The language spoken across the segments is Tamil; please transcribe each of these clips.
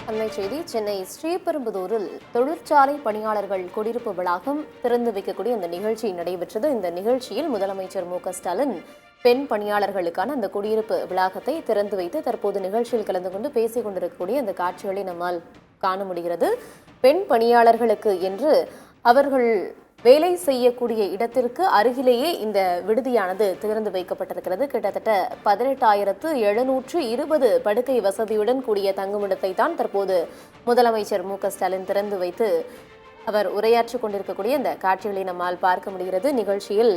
அண்மை செய்தி. சென்னை ஸ்ரீபெரும்புதூரில் தொழிற்சாலை பணியாளர்கள் குடியிருப்பு வளாகம் திறந்து வைக்கக்கூடிய இந்த நிகழ்ச்சி நடைபெற்றது. இந்த நிகழ்ச்சியில் முதலமைச்சர் மு.க.ஸ்டாலின் பெண் பணியாளர்களுக்கான அந்த குடியிருப்பு வளாகத்தை திறந்து வைத்து தற்போது நிகழ்ச்சியில் கலந்து கொண்டு பேசிக் கொண்டிருக்கக்கூடிய அந்த காட்சிகளை நம்மால் காண முடிகிறது. பெண் பணியாளர்களுக்கு என்று அவர்கள் வேலை செய்யக்கூடிய இடத்திற்கு அருகிலேயே இந்த விடுதியானது திறந்து வைக்கப்பட்டிருக்கிறது. கிட்டத்தட்ட 18,720 படுக்கை வசதியுடன் கூடிய தங்குமிடத்தை தான் தற்போது முதலமைச்சர் மு.க.ஸ்டாலின் திறந்து வைத்து அவர் உரையாற்றிக் கொண்டிருக்கக்கூடிய இந்த காட்சிகளை நம்மால் பார்க்க முடிகிறது. நிகழ்ச்சியில்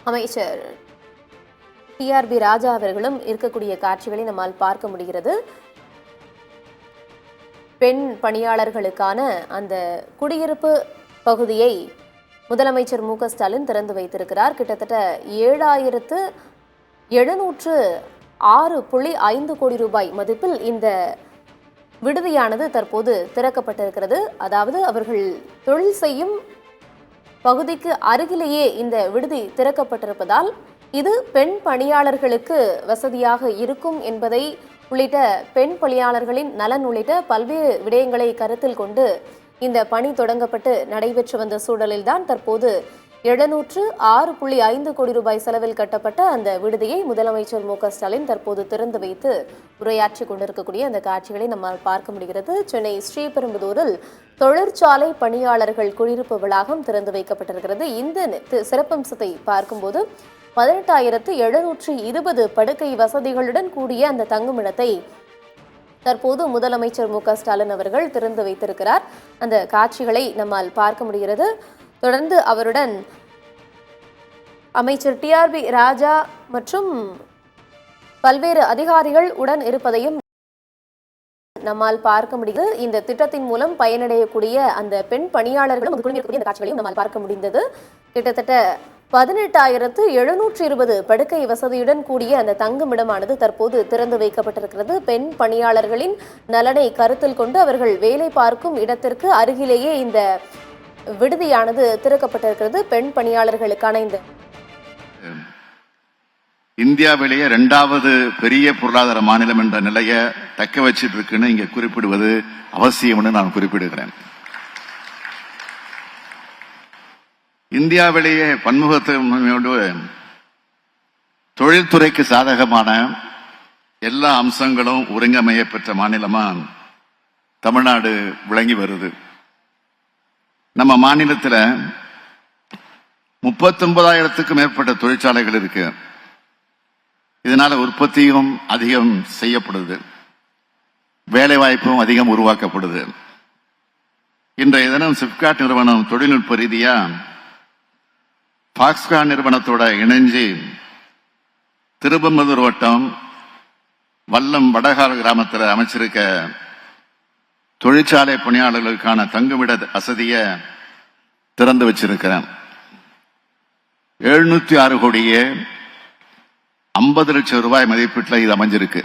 அமைச்சர் டி.ஆர்.பி. ராஜா அவர்களும் இருக்கக்கூடிய காட்சிகளை நம்மால் பார்க்க முடிகிறது. பெண் பணியாளர்களுக்கான அந்த குடியிருப்பு பகுதியை முதலமைச்சர் மு.க.ஸ்டாலின் திறந்து வைத்திருக்கிறார். கிட்டத்தட்ட 7,706.5 கோடி ரூபாய் மதிப்பில் இந்த விடுதியானது தற்போது திறக்கப்பட்டிருக்கிறது. அதாவது அவர்கள் தொழில் செய்யும் பகுதிக்கு அருகிலேயே இந்த விடுதி திறக்கப்பட்டிருப்பதால் இது பெண் பணியாளர்களுக்கு வசதியாக இருக்கும் என்பதை உள்ளிட்ட பெண் பணியாளர்களின் நலன் உள்ளிட்ட பல்வேறு விடயங்களை கருத்தில் கொண்டு இந்த பணி தொடங்கப்பட்டு நடைபெற்று வந்த சூழலில்தான் தற்போது 706.5 கோடி ரூபாய் செலவில் கட்டப்பட்ட அந்த விடுதியை முதலமைச்சர் மு.க.ஸ்டாலின் தற்போது திறந்து வைத்து உரையாற்றிக் கொண்டிருக்கக்கூடிய அந்த காட்சிகளை நம்மால் பார்க்க முடிகிறது. சென்னை ஸ்ரீபெரும்புதூரில் தொழிற்சாலை பணியாளர்கள் குடியிருப்பு வளாகம் திறந்து வைக்கப்பட்டிருக்கிறது. இந்த சிறப்பம்சத்தை பார்க்கும்போது 18,720 படுக்கை வசதிகளுடன் கூடிய அந்த தங்குமிடத்தை தற்போது முதலமைச்சர் மு.க.ஸ்டாலின் அவர்கள் திறந்து வைத்திருக்கிறார். அந்த காட்சிகளை நம்மால் பார்க்க முடிகிறது. தொடர்ந்து அவருடன் அமைச்சர் டி.ஆர்.பி. ராஜா மற்றும் பல்வேறு அதிகாரிகள் உடன் இருப்பதையும் நம்மால் பார்க்க முடிகிறது. இந்த திட்டத்தின் மூலம் பயனடையக்கூடிய அந்த பெண் பணியாளர்களும் அந்த காட்சிகளையும் நம்மால் பார்க்க முடிந்தது. கிட்டத்தட்ட 18,720 படுக்கை வசதியுடன் கூடிய அந்த தங்குமிடமானது தற்போது திறந்து வைக்கப்பட்டிருக்கிறது. பெண் பணியாளர்களின் நலனை கருத்தில் கொண்டு அவர்கள் வேலை பார்க்கும் இடத்திற்கு அருகிலேயே இந்த விடுதியானது திறக்கப்பட்டிருக்கிறது. பெண் பணியாளர்களுக்கான இந்த இந்தியாவிலேயே 2வது பெரிய பொருளாதார மாநிலம் என்ற நிலையை தக்க வச்சிட்டு இருக்குன்னு இங்க குறிப்பிடுவது அவசியம்னு நான் குறிப்பிடுகிறேன். இந்தியாவிலேயே பன்முகத்தன்மையோடு தொழில்துறைக்கு சாதகமான எல்லா அம்சங்களும் ஒருங்கமைய பெற்ற மாநிலமா தமிழ்நாடு விளங்கி வருது. நம்ம மாநிலத்தில் 39,000க்கும் மேற்பட்ட தொழிற்சாலைகள் இருக்கு. இதனால உற்பத்தியும் அதிகம் செய்யப்படுது, வேலை வாய்ப்பும் அதிகம் உருவாக்கப்படுது. இன்றைய தினம் சிப்காட் நிறுவனம் தொழில்நுட்ப ரீதியா பாக்ஸ்கான் நிறுவனத்தோட இணைஞ்சு திருப்பம்புதூர் வட்டம் வல்லம் வடகால் கிராமத்தில் அமைச்சிருக்க தொழிற்சாலை பணியாளர்களுக்கான தங்குமிட வசதியை திறந்து வச்சிருக்கிறேன். 706 கோடியே 50 லட்சம் ரூபாய் மதிப்பீட்டில் இது அமைஞ்சிருக்கு.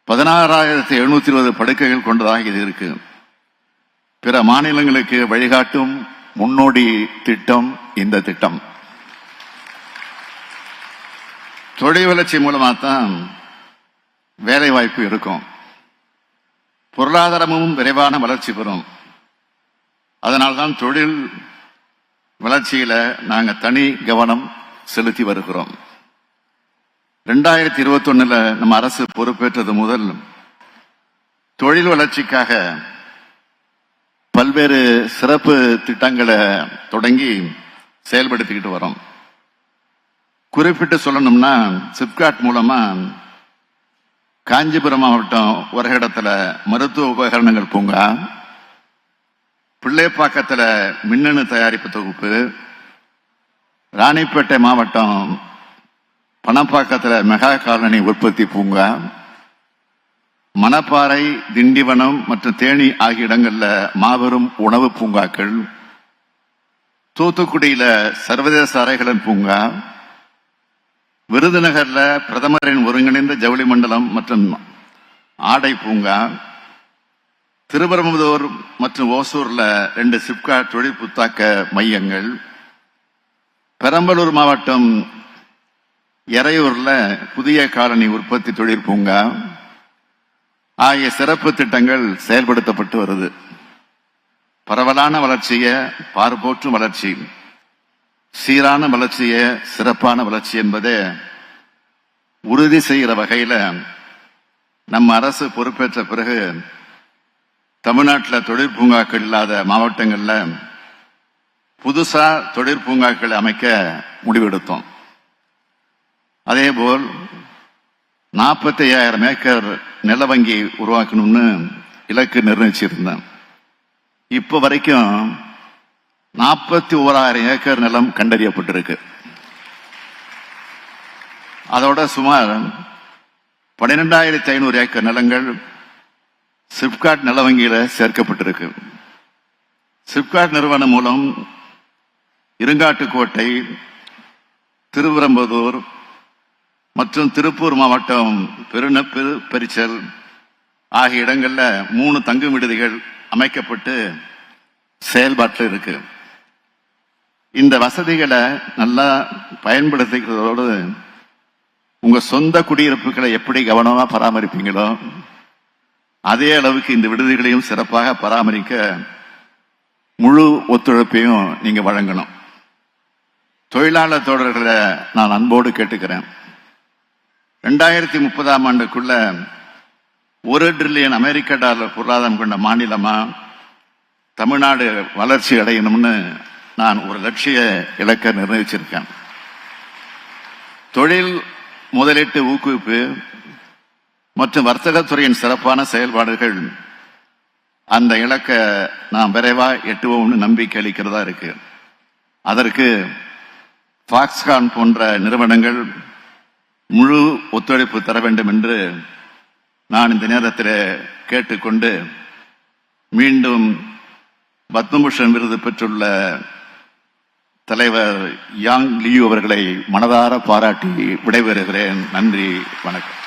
16,720 படுக்கைகள் கொண்டதாக இது இருக்கு. பிற மாநிலங்களுக்கு வழிகாட்டும் முன்னோடி திட்டம் இந்த திட்டம். தொழில் வளர்ச்சி மூலமாக தான் வேலை வாய்ப்பு இருக்கும், பொருளாதாரமும் விரைவான வளர்ச்சி பெறும். அதனால்தான் தொழில் வளர்ச்சியில நாங்கள் தனி கவனம் செலுத்தி வருகிறோம். 2021 நம்ம அரசு பொறுப்பேற்றது முதல் தொழில் வளர்ச்சிக்காக பல்வேறு சிறப்பு திட்டங்களை தொடங்கி செயல்படுத்திக்கிட்டு வரோம். குறிப்பிட்டு சொல்லணும்னா சிப்காட் மூலமா காஞ்சிபுரம் மாவட்டம் ஒரு இடத்துல மருத்துவ உபகரணங்கள் பூங்கா, பிள்ளைப்பாக்கத்தில் மின்னணு தயாரிப்பு தொகுப்பு, ராணிப்பேட்டை மாவட்டம் பணப்பாக்கத்தில் மெகா காலனி உற்பத்தி பூங்கா, மணப்பாறை, திண்டிவனம் மற்றும் தேனி ஆகிய இடங்கள்ல மாபெரும் உணவு பூங்காக்கள், தூத்துக்குடியில சர்வதேச அறைகளின் பூங்கா, விருதுநகர்ல பிரதமரின் ஒருங்கிணைந்த ஜவுளி மண்டலம் மற்றும் ஆடை பூங்கா, திருப்பரங்குன்றூர் மற்றும் ஓசூர்ல 2 சிப்காட் தொழில் புத்தாக்க மையங்கள், பெரம்பலூர் மாவட்டம் எறையூர்ல புதிய காலனி உற்பத்தி தொழில் பூங்கா, ஆகிய சிறப்பு திட்டங்கள் செயல்படுத்தப்பட்டு வருது. பரவலான வளர்ச்சிய பார்ப்போற்றும் வளர்ச்சி, சீரான வளர்ச்சிய சிறப்பான வளர்ச்சி என்பதை உறுதி செய்கிற வகையில நம்ம அரசு பொறுப்பேற்ற பிறகு தமிழ்நாட்டில் தொழிற்பூங்காக்கள் இல்லாத மாவட்டங்கள்ல புதுசா தொழிற்பூங்காக்கள் அமைக்க முடிவெடுத்தோம். அதேபோல் 45,000 ஏக்கர் நில வங்கி உருவாக்கணும்னு இலக்கு நிர்ணயிச்சிருந்தேன். இப்ப வரைக்கும் 41,000 ஏக்கர் நிலம் கண்டறியப்பட்டிருக்கு. அதோட சுமார் 12,500 ஏக்கர் நிலங்கள் சிப்காட் நில வங்கியில சேர்க்கப்பட்டிருக்கு. சிப்காட் நிறுவனம் மூலம் இருங்காட்டுக்கோட்டை, திருவிரம்பதூர் மற்றும் திருப்பூர் மாவட்டம் பெரிச்சல் ஆகிய இடங்கள்ல 3 தங்கும் விடுதிகள் அமைக்கப்பட்டு செயல்பாட்டில் இருக்கு. இந்த வசதிகளை நல்லா பயன்படுத்திக்கிறதோடு உங்க சொந்த குடியிருப்புகளை எப்படி கவனமா பராமரிப்பீங்களோ அதே அளவுக்கு இந்த விடுதிகளையும் சிறப்பாக பராமரிக்க முழு ஒத்துழைப்பையும் நீங்க வழங்கணும். தொழிலாளர் தோழர்களை நான் அன்போடு கேட்டுக்கிறேன். 2030ஆம் ஆண்டுக்குள்ள $1 டிரில்லியன் அமெரிக்க டாலர் பொருளாதாரம் கொண்ட மாநிலமா தமிழ்நாடு வளர்ச்சி அடையணும்னு நான் ஒரு லட்சிய இலக்கை நிர்ணயிச்சிருக்கேன். தொழில் முதலீட்டு ஊக்குவிப்பு மற்றும் வர்த்தகத்துறையின் சிறப்பான செயல்பாடுகள் அந்த இலக்கை நாம் விரைவா எட்டுவோம்னு நம்பிக்கை அளிக்கிறதா இருக்கு. அதற்கு ஃபாக்ஸ்கான் போன்ற நிறுவனங்கள் முழு ஒத்துழைப்பு தர வேண்டும் என்று நான் இந்த நேரத்தில் கேட்டுக்கொண்டு மீண்டும் பத்மபூஷன் விருது பெற்றுள்ள தலைவர் யாங் லியூ அவர்களை மனதார பாராட்டி விடைபெறுகிறேன். நன்றி, வணக்கம்.